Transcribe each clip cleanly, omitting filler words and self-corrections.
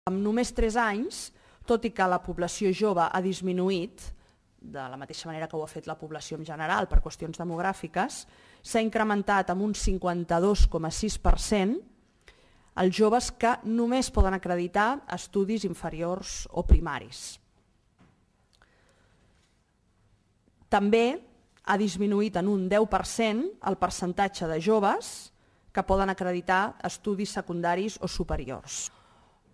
En només 3 anys, tot i que la població jove ha disminuït, de la mateixa manera que ho ha fet la població en general per qüestions demogràfiques, s'ha incrementat amb un 52,6% els joves que només poden acreditar estudis inferiors o primaris. També ha disminuït en un 10% el percentatge de joves que poden acreditar estudis secundaris o superiors.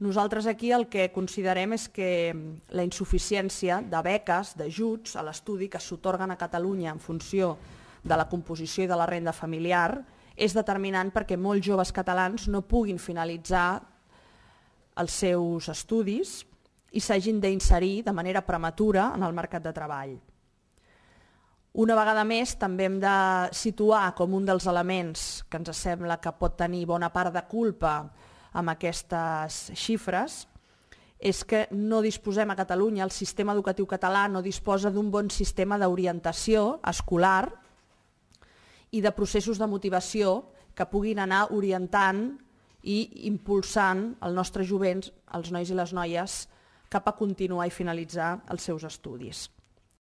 Nosaltres aquí el que considerem és que la insuficiència de beques, d'ajuts a l'estudi que s'atorguen a Catalunya en funció de la composició i de la renda familiar és determinant perquè molts joves catalans no puguin finalitzar els seus estudis i s'hagin d'inserir de manera prematura en el mercat de treball. Una vegada més, també hem de situar com un dels elements que ens sembla que pot tenir bona part de culpa amb aquestes xifres és que no disposem a Catalunya, el sistema educatiu català no disposa d'un bon sistema d'orientació escolar i de processos de motivació que puguin anar orientant i impulsant el nostre jovent, els nois i les noies, cap a continuar i finalitzar els seus estudis.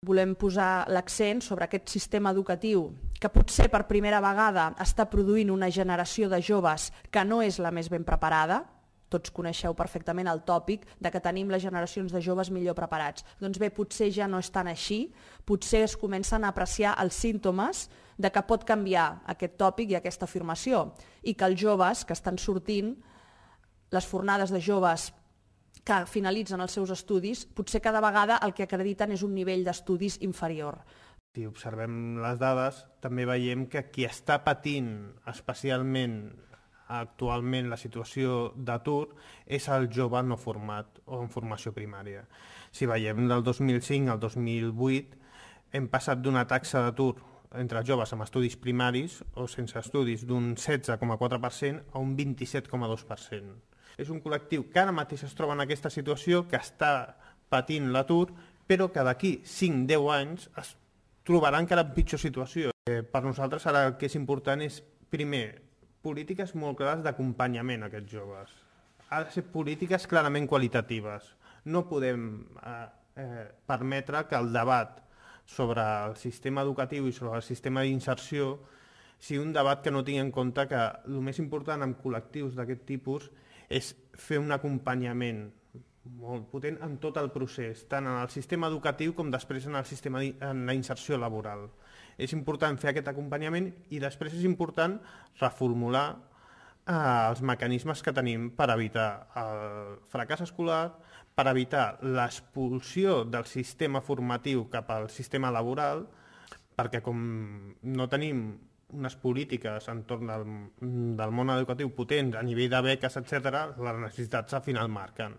Volem posar l'accent sobre aquest sistema educatiu que potser per primera vegada està produint una generació de joves que no és la més ben preparada. Tots coneixeu perfectament el tòpic de que tenim les generacions de joves millor preparats. Doncs bé, potser ja no és tan així, potser es comencen a apreciar els símptomes de que pot canviar aquest tòpic i aquesta afirmació i que els joves que estan sortint, les fornades de joves que finalitzen els seus estudis, potser cada vegada el que acrediten és un nivell d'estudis inferior. Si observem les dades, també veiem que qui està patint especialment actualment la situació d'atur és el jove no format o en formació primària. Si veiem del 2005 al 2008 hem passat d'una taxa d'atur entre joves amb estudis primaris o sense estudis d'un 16,4% a un 27,2%. És un col·lectiu que ara mateix es troba en aquesta situació, que està patint l'atur, però que d'aquí 5-10 anys es trobarà encara en pitjor situació. Per nosaltres ara el que és important és, primer, polítiques molt clares d'acompanyament a aquests joves. Ha de ser polítiques clarament qualitatives. No podem permetre que el debat sobre el sistema educatiu i sobre el sistema d'inserció sigui un debat que no tingui en compte que el més important en col·lectius d'aquest tipus és fer un acompanyament molt potent en tot el procés, tant en el sistema educatiu com després en la inserció laboral. És important fer aquest acompanyament i després és important reformular els mecanismes que tenim per evitar el fracàs escolar, per evitar l'expulsió del sistema formatiu cap al sistema laboral, perquè com no tenim unes polítiques entorn del món educatiu potents a nivell de beques, etc., les necessitats al final marquen.